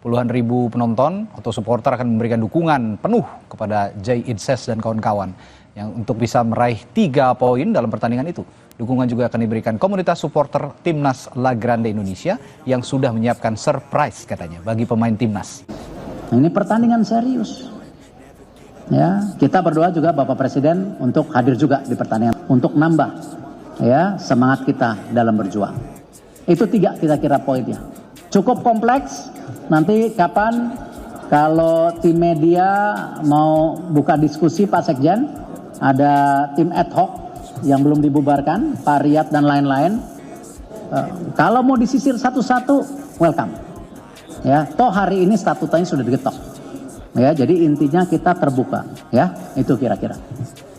Puluhan ribu penonton atau supporter akan memberikan dukungan penuh kepada Jay Idses dan kawan-kawan yang untuk bisa meraih 3 poin dalam pertandingan itu. Dukungan juga akan diberikan komunitas supporter Timnas La Grande Indonesia yang sudah menyiapkan surprise katanya bagi pemain Timnas. Ini pertandingan serius. Ya, kita berdoa juga Bapak Presiden untuk hadir juga di pertandingan untuk nambah ya semangat kita dalam berjuang. Itu 3 kita kira poinnya. Cukup kompleks. Nanti kapan kalau tim media mau buka diskusi Pak Sekjen, ada tim ad hoc yang belum dibubarkan, Pak Riyad dan lain-lain. Kalau mau disisir satu-satu, welcome. Ya, toh hari ini statutanya sudah diketok. Ya, jadi intinya kita terbuka. Ya, itu kira-kira.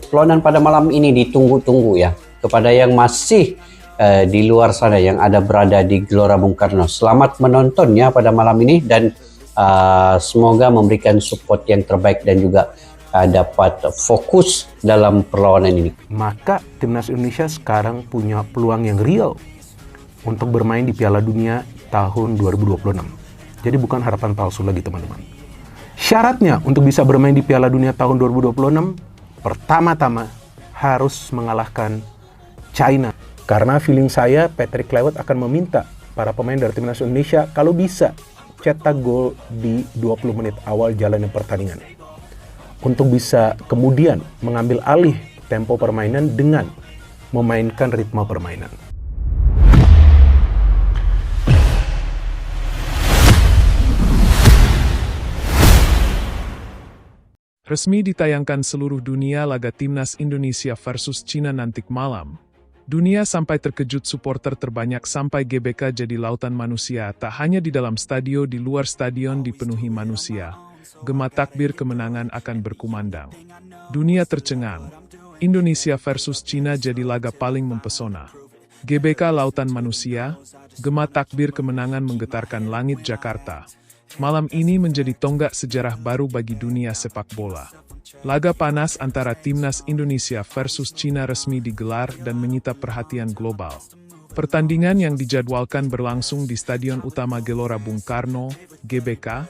Perlawanan pada malam ini ditunggu-tunggu ya kepada yang masih di luar sana yang ada berada di Gelora Bung Karno. Selamat menontonnya pada malam ini dan semoga memberikan support yang terbaik dan juga dapat fokus dalam perlawanan ini. Maka Timnas Indonesia sekarang punya peluang yang real untuk bermain di Piala Dunia tahun 2026. Jadi bukan harapan palsu lagi teman-teman. Syaratnya untuk bisa bermain di Piala Dunia tahun 2026, pertama-tama harus mengalahkan China. Karena feeling saya Patrick Kluivert akan meminta para pemain dari Timnas Indonesia kalau bisa cetak gol di 20 menit awal jalannya pertandingan. Untuk bisa kemudian mengambil alih tempo permainan dengan memainkan ritme permainan. Resmi ditayangkan seluruh dunia laga Timnas Indonesia versus Cina nanti malam. Dunia sampai terkejut supporter terbanyak sampai GBK jadi lautan manusia, tak hanya di dalam stadion, di luar stadion dipenuhi manusia. Gema takbir kemenangan akan berkumandang. Dunia tercengang. Indonesia versus Cina jadi laga paling mempesona. GBK lautan manusia, gema takbir kemenangan menggetarkan langit Jakarta. Malam ini menjadi tonggak sejarah baru bagi dunia sepak bola. Laga panas antara Timnas Indonesia versus Cina resmi digelar dan menyita perhatian global. Pertandingan yang dijadwalkan berlangsung di Stadion Utama Gelora Bung Karno, GBK,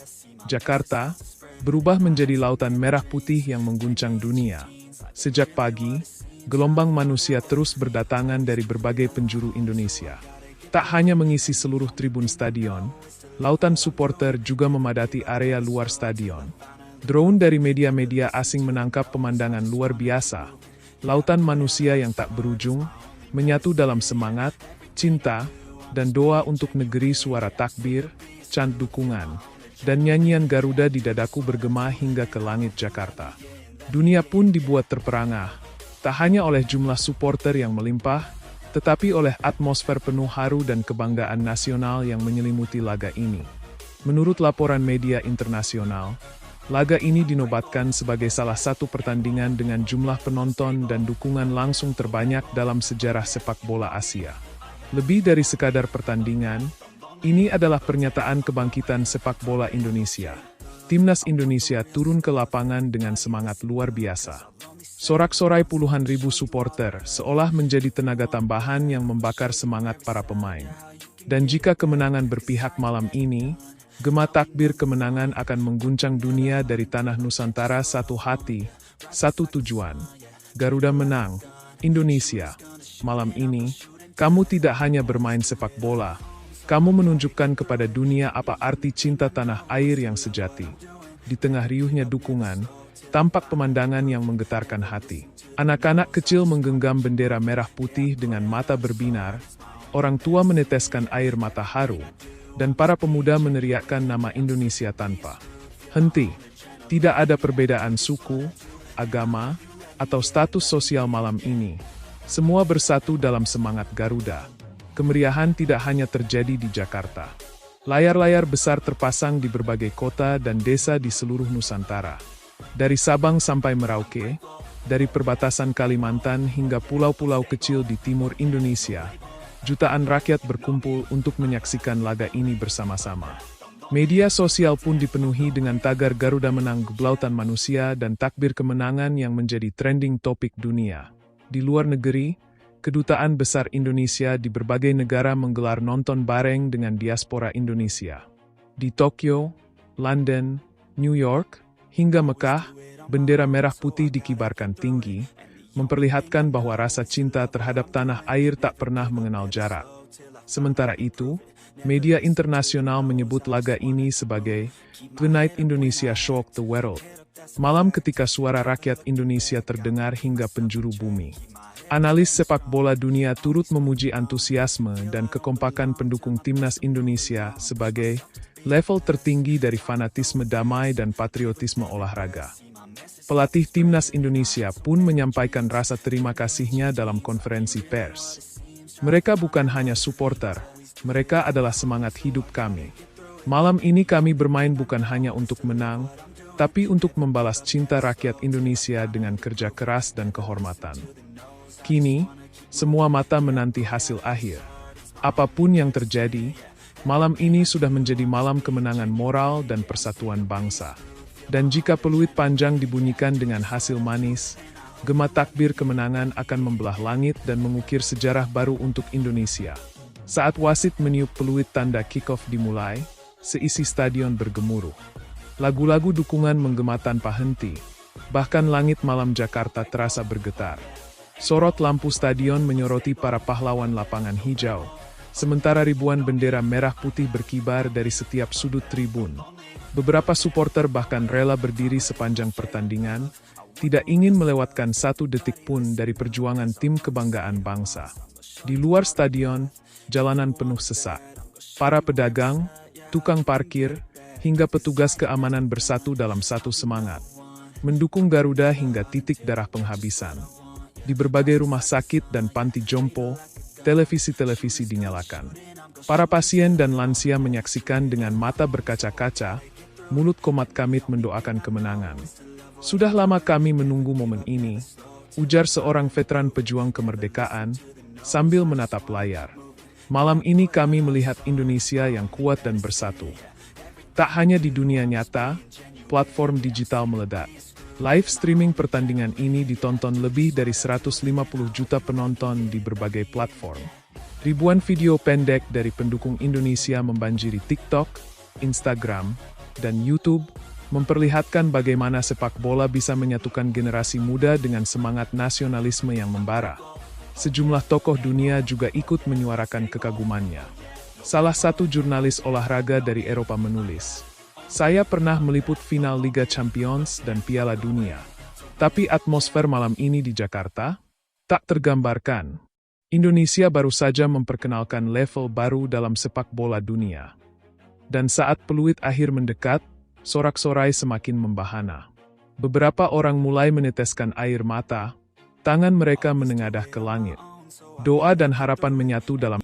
Jakarta, berubah menjadi lautan merah putih yang mengguncang dunia. Sejak pagi, gelombang manusia terus berdatangan dari berbagai penjuru Indonesia. Tak hanya mengisi seluruh tribun stadion, lautan supporter juga memadati area luar stadion. Drone dari media-media asing menangkap pemandangan luar biasa. Lautan manusia yang tak berujung, menyatu dalam semangat, cinta, dan doa untuk negeri. Suara takbir, chant dukungan, dan nyanyian Garuda di dadaku bergema hingga ke langit Jakarta. Dunia pun dibuat terperangah, tak hanya oleh jumlah supporter yang melimpah, tetapi oleh atmosfer penuh haru dan kebanggaan nasional yang menyelimuti laga ini. Menurut laporan media internasional, laga ini dinobatkan sebagai salah satu pertandingan dengan jumlah penonton dan dukungan langsung terbanyak dalam sejarah sepak bola Asia. Lebih dari sekadar pertandingan, ini adalah pernyataan kebangkitan sepak bola Indonesia. Timnas Indonesia turun ke lapangan dengan semangat luar biasa. Sorak-sorai puluhan ribu supporter seolah menjadi tenaga tambahan yang membakar semangat para pemain. Dan jika kemenangan berpihak malam ini, gema takbir kemenangan akan mengguncang dunia dari tanah Nusantara. Satu hati, satu tujuan. Garuda menang, Indonesia. Malam ini, kamu tidak hanya bermain sepak bola, kamu menunjukkan kepada dunia apa arti cinta tanah air yang sejati. Di tengah riuhnya dukungan, tampak pemandangan yang menggetarkan hati. Anak-anak kecil menggenggam bendera merah putih dengan mata berbinar, orang tua meneteskan air mata haru, dan para pemuda meneriakkan nama Indonesia tanpa henti. Tidak ada perbedaan suku, agama, atau status sosial malam ini. Semua bersatu dalam semangat Garuda. Kemeriahan tidak hanya terjadi di Jakarta. Layar-layar besar terpasang di berbagai kota dan desa di seluruh Nusantara. Dari Sabang sampai Merauke, dari perbatasan Kalimantan hingga pulau-pulau kecil di timur Indonesia, jutaan rakyat berkumpul untuk menyaksikan laga ini bersama-sama. Media sosial pun dipenuhi dengan tagar Garuda menang geblautan manusia dan takbir kemenangan yang menjadi trending topik dunia. Di luar negeri, Kedutaan Besar Indonesia di berbagai negara menggelar nonton bareng dengan diaspora Indonesia. Di Tokyo, London, New York, hingga Mekah, bendera merah putih dikibarkan tinggi, memperlihatkan bahwa rasa cinta terhadap tanah air tak pernah mengenal jarak. Sementara itu, media internasional menyebut laga ini sebagai The Night Indonesia Shocked the World, malam ketika suara rakyat Indonesia terdengar hingga penjuru bumi. Analis sepak bola dunia turut memuji antusiasme dan kekompakan pendukung timnas Indonesia sebagai level tertinggi dari fanatisme damai dan patriotisme olahraga. Pelatih timnas Indonesia pun menyampaikan rasa terima kasihnya dalam konferensi pers. Mereka bukan hanya supporter, mereka adalah semangat hidup kami. Malam ini kami bermain bukan hanya untuk menang, tapi untuk membalas cinta rakyat Indonesia dengan kerja keras dan kehormatan. Kini, semua mata menanti hasil akhir. Apapun yang terjadi, malam ini sudah menjadi malam kemenangan moral dan persatuan bangsa. Dan jika peluit panjang dibunyikan dengan hasil manis, gema takbir kemenangan akan membelah langit dan mengukir sejarah baru untuk Indonesia. Saat wasit meniup peluit tanda kick-off dimulai, seisi stadion bergemuruh. Lagu-lagu dukungan menggema tanpa henti, bahkan langit malam Jakarta terasa bergetar. Sorot lampu stadion menyoroti para pahlawan lapangan hijau, sementara ribuan bendera merah putih berkibar dari setiap sudut tribun. Beberapa supporter bahkan rela berdiri sepanjang pertandingan, tidak ingin melewatkan satu detik pun dari perjuangan tim kebanggaan bangsa. Di luar stadion, jalanan penuh sesak. Para pedagang, tukang parkir, hingga petugas keamanan bersatu dalam satu semangat, mendukung Garuda hingga titik darah penghabisan. Di berbagai rumah sakit dan panti jompo, televisi-televisi dinyalakan. Para pasien dan lansia menyaksikan dengan mata berkaca-kaca, mulut komat kamit mendoakan kemenangan. Sudah lama kami menunggu momen ini, ujar seorang veteran pejuang kemerdekaan, sambil menatap layar. Malam ini kami melihat Indonesia yang kuat dan bersatu. Tak hanya di dunia nyata, platform digital meledak. Live streaming pertandingan ini ditonton lebih dari 150 juta penonton di berbagai platform. Ribuan video pendek dari pendukung Indonesia membanjiri TikTok, Instagram, dan YouTube, memperlihatkan bagaimana sepak bola bisa menyatukan generasi muda dengan semangat nasionalisme yang membara. Sejumlah tokoh dunia juga ikut menyuarakan kekagumannya. Salah satu jurnalis olahraga dari Eropa menulis, "Saya pernah meliput final Liga Champions dan Piala Dunia. Tapi atmosfer malam ini di Jakarta tak tergambarkan. Indonesia baru saja memperkenalkan level baru dalam sepak bola dunia. Dan saat peluit akhir mendekat, sorak-sorai semakin membahana. Beberapa orang mulai meneteskan air mata, tangan mereka menengadah ke langit. Doa dan harapan menyatu dalam